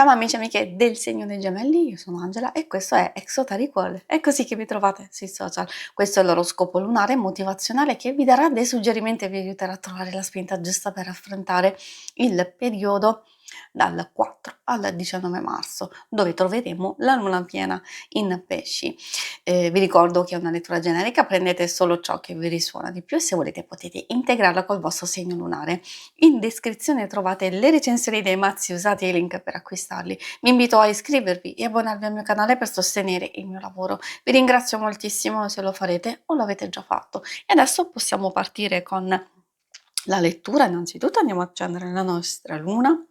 Ciao amici e amiche del segno dei gemelli, io sono Angela e questo è Exoteric World. È così che mi trovate sui social. Questo è l'oroscopo lunare motivazionale che vi darà dei suggerimenti e vi aiuterà a trovare la spinta giusta per affrontare il periodo dal 4 al 19 marzo, dove troveremo la luna piena in pesci. Vi ricordo che è una lettura generica, prendete solo ciò che vi risuona di più e se volete potete integrarla col vostro segno lunare. In descrizione trovate le recensioni dei mazzi usati e i link per acquistarli. Vi invito a iscrivervi e abbonarvi al mio canale per sostenere il mio lavoro. Vi ringrazio moltissimo se lo farete o l'avete già fatto. E adesso possiamo partire con la lettura. Innanzitutto andiamo a accendere la nostra luna.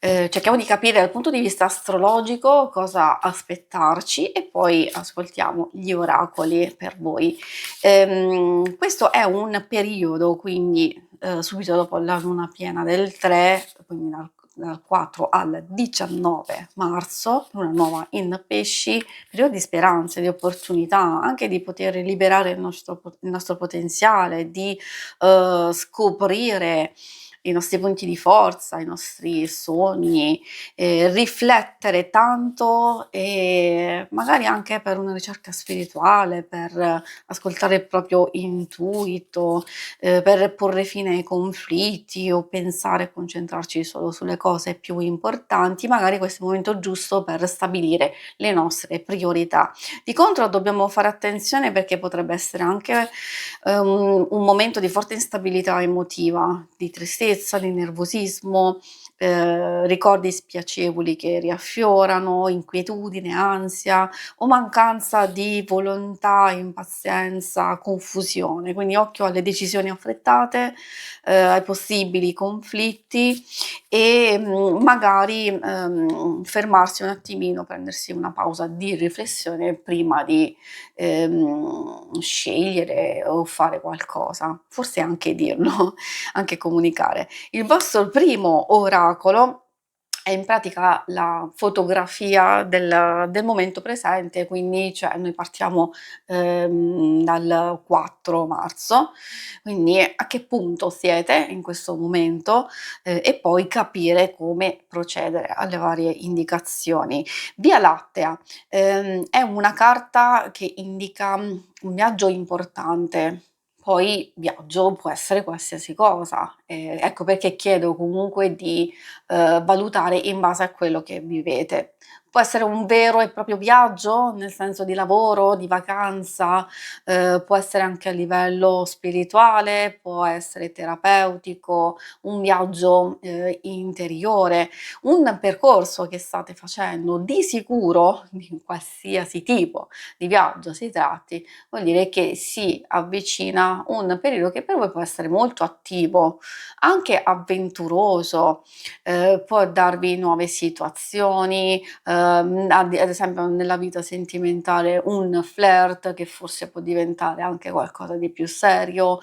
Cerchiamo di capire dal punto di vista astrologico cosa aspettarci e poi ascoltiamo gli oracoli per voi. Questo è un periodo, quindi subito dopo la luna piena del 3, quindi dal 4 al 19 marzo, luna nuova in pesci, periodo di speranze, di opportunità, anche di poter liberare il nostro potenziale, di scoprire i nostri punti di forza, i nostri sogni, riflettere tanto e magari anche per una ricerca spirituale, per ascoltare il proprio intuito, per porre fine ai conflitti o pensare e concentrarci solo sulle cose più importanti, magari questo è il momento giusto per stabilire le nostre priorità. Di contro dobbiamo fare attenzione perché potrebbe essere anche un momento di forte instabilità emotiva, di tristezza, di nervosismo, ricordi spiacevoli che riaffiorano, inquietudine, ansia o mancanza di volontà, impazienza, confusione. Quindi occhio alle decisioni affrettate, ai possibili conflitti e magari fermarsi un attimino, prendersi una pausa di riflessione prima di scegliere o fare qualcosa, forse anche dirlo, anche comunicare. Il vostro primo oracolo è in pratica la fotografia del momento presente, quindi cioè noi partiamo dal 4 marzo, quindi a che punto siete in questo momento e poi capire come procedere alle varie indicazioni. Via Lattea è una carta che indica un viaggio importante. Poi viaggio può essere qualsiasi cosa, ecco perché chiedo comunque di valutare in base a quello che vivete. Può essere un vero e proprio viaggio, nel senso di lavoro, di vacanza, può essere anche a livello spirituale, può essere terapeutico, un viaggio interiore, un percorso che state facendo, di sicuro, di qualsiasi tipo di viaggio si tratti, vuol dire che si avvicina un periodo che per voi può essere molto attivo, anche avventuroso, può darvi nuove situazioni, ad esempio nella vita sentimentale un flirt che forse può diventare anche qualcosa di più serio,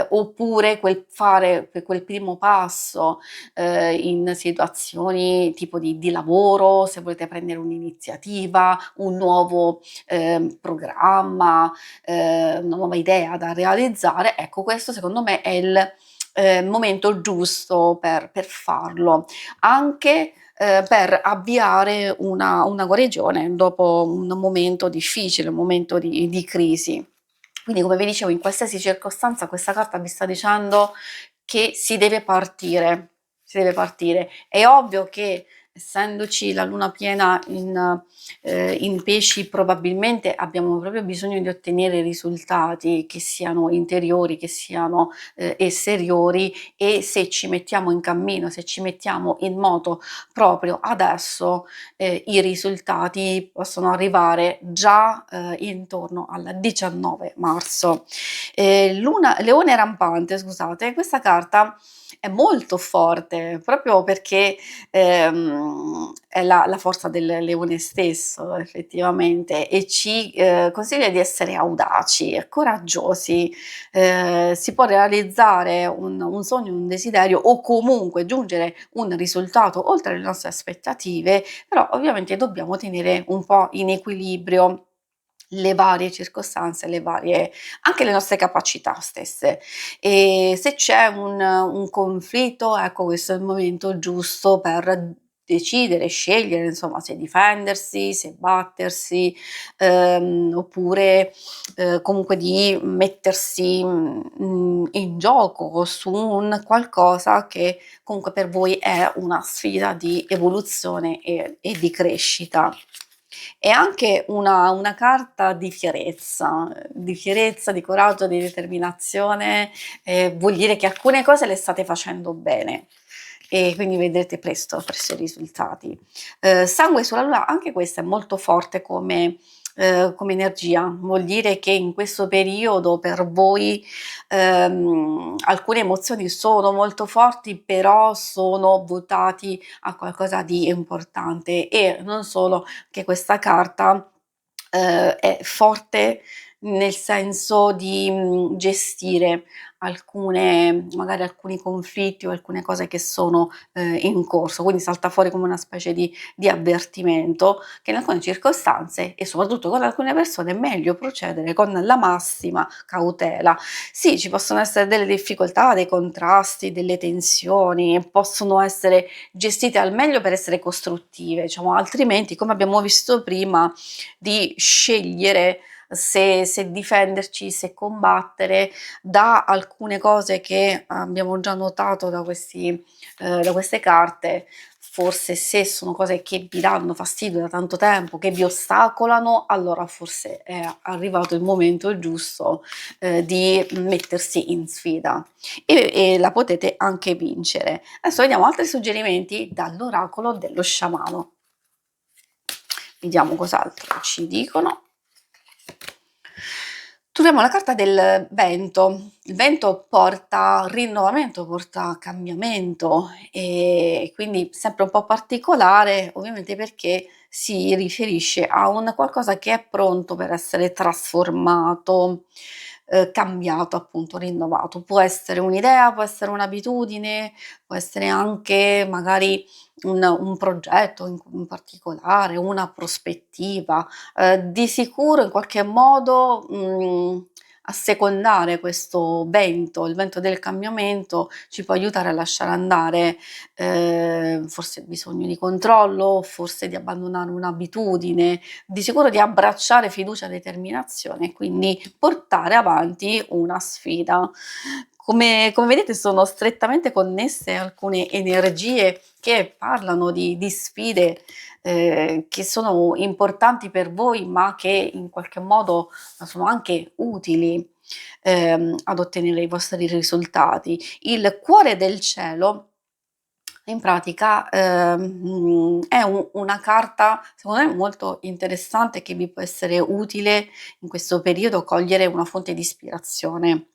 oppure fare quel primo passo in situazioni tipo di lavoro, se volete prendere un'iniziativa, un nuovo programma, una nuova idea da realizzare, ecco questo secondo me è il momento giusto per farlo, anche per avviare una guarigione dopo un momento difficile, un momento di crisi. Quindi come vi dicevo, in qualsiasi circostanza questa carta vi sta dicendo che si deve partire, si deve partire. È ovvio che essendoci la luna piena in pesci probabilmente abbiamo proprio bisogno di ottenere risultati che siano interiori, che siano esteriori e se ci mettiamo in cammino, se ci mettiamo in moto proprio adesso, i risultati possono arrivare già intorno al 19 marzo. Leone rampante, scusate, questa carta è molto forte proprio perché è la forza del leone stesso effettivamente e ci consiglia di essere audaci e coraggiosi. Si può realizzare un sogno, un desiderio o comunque giungere un risultato oltre le nostre aspettative, però ovviamente dobbiamo tenere un po' in equilibrio le varie circostanze, le varie anche le nostre capacità stesse. E se c'è un conflitto, ecco questo è il momento giusto per decidere, scegliere insomma se difendersi, se battersi, oppure, comunque di mettersi, in gioco su un qualcosa che comunque per voi è una sfida di evoluzione e di crescita. È anche una carta di fierezza, di coraggio, di determinazione, vuol dire che alcune cose le state facendo bene e quindi vedrete presto i risultati. Sangue sulla luna, anche questa è molto forte come energia, vuol dire che in questo periodo per voi alcune emozioni sono molto forti, però sono votati a qualcosa di importante e non solo, che questa carta è forte nel senso di, gestire alcune magari alcuni conflitti o alcune cose che sono, in corso, quindi salta fuori come una specie di avvertimento che in alcune circostanze e soprattutto con alcune persone è meglio procedere con la massima cautela. Sì, ci possono essere delle difficoltà, dei contrasti, delle tensioni, possono essere gestite al meglio per essere costruttive, diciamo, altrimenti, come abbiamo visto prima, di scegliere se difenderci, se combattere, da alcune cose che abbiamo già notato da queste carte, forse se sono cose che vi danno fastidio da tanto tempo, che vi ostacolano, allora forse è arrivato il momento giusto, di mettersi in sfida e la potete anche vincere. Adesso vediamo altri suggerimenti dall'oracolo dello sciamano. Vediamo cos'altro ci dicono. Troviamo la carta del vento. Il vento porta rinnovamento, porta cambiamento e quindi sempre un po' particolare, ovviamente perché si riferisce a un qualcosa che è pronto per essere trasformato, cambiato appunto, rinnovato. Può essere un'idea, può essere un'abitudine, può essere anche magari un progetto in particolare, una prospettiva. Di sicuro in qualche modo, assecondare questo vento, il vento del cambiamento, ci può aiutare a lasciare andare, forse il bisogno di controllo, forse di abbandonare un'abitudine, di sicuro di abbracciare fiducia e determinazione e quindi portare avanti una sfida. Come vedete sono strettamente connesse alcune energie che parlano di sfide, che sono importanti per voi, ma che in qualche modo sono anche utili, ad ottenere i vostri risultati. Il cuore del cielo in pratica, è una carta secondo me molto interessante che vi può essere utile in questo periodo cogliere una fonte di ispirazione,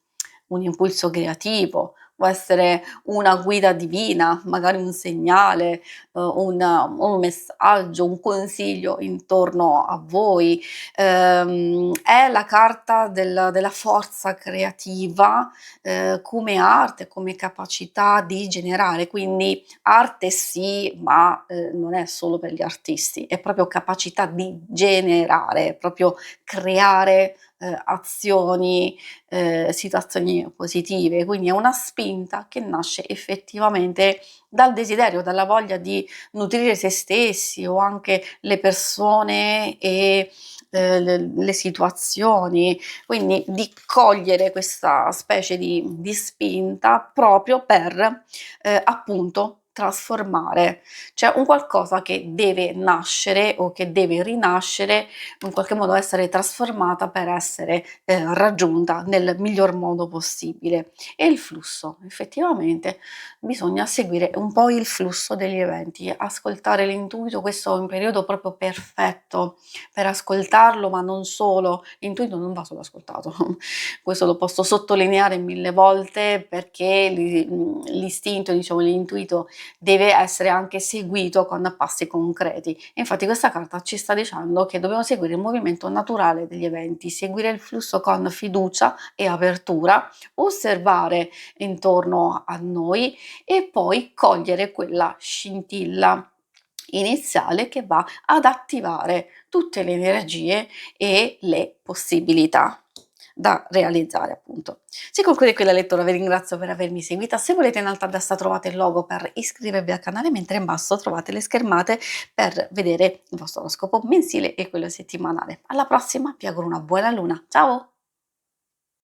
un impulso creativo, può essere una guida divina, magari un segnale, un messaggio, un consiglio intorno a voi. È la carta della forza creativa, come arte, come capacità di generare, quindi arte sì, ma, non è solo per gli artisti, è proprio capacità di generare, proprio creare, azioni, situazioni positive, quindi è una spinta che nasce effettivamente dal desiderio, dalla voglia di nutrire se stessi o anche le persone e, le situazioni, quindi di cogliere questa specie di spinta proprio per, appunto trasformare. C'è un qualcosa che deve nascere o che deve rinascere, in qualche modo essere trasformata per essere, raggiunta nel miglior modo possibile. E il flusso, effettivamente bisogna seguire un po' il flusso degli eventi, ascoltare l'intuito, questo è un periodo proprio perfetto per ascoltarlo, ma non solo, l'intuito non va solo ascoltato, questo lo posso sottolineare 1000 volte perché l'istinto, diciamo l'intuito deve essere anche seguito con passi concreti. E infatti questa carta ci sta dicendo che dobbiamo seguire il movimento naturale degli eventi, seguire il flusso con fiducia e apertura, osservare intorno a noi e poi cogliere quella scintilla iniziale che va ad attivare tutte le energie e le possibilità. da realizzare appunto. Si conclude qui la lettura, vi ringrazio per avermi seguita. Se volete in alto a destra trovate il logo per iscrivervi al canale, mentre in basso trovate le schermate per vedere il vostro oroscopo mensile e quello settimanale. Alla prossima, vi auguro una buona luna. Ciao!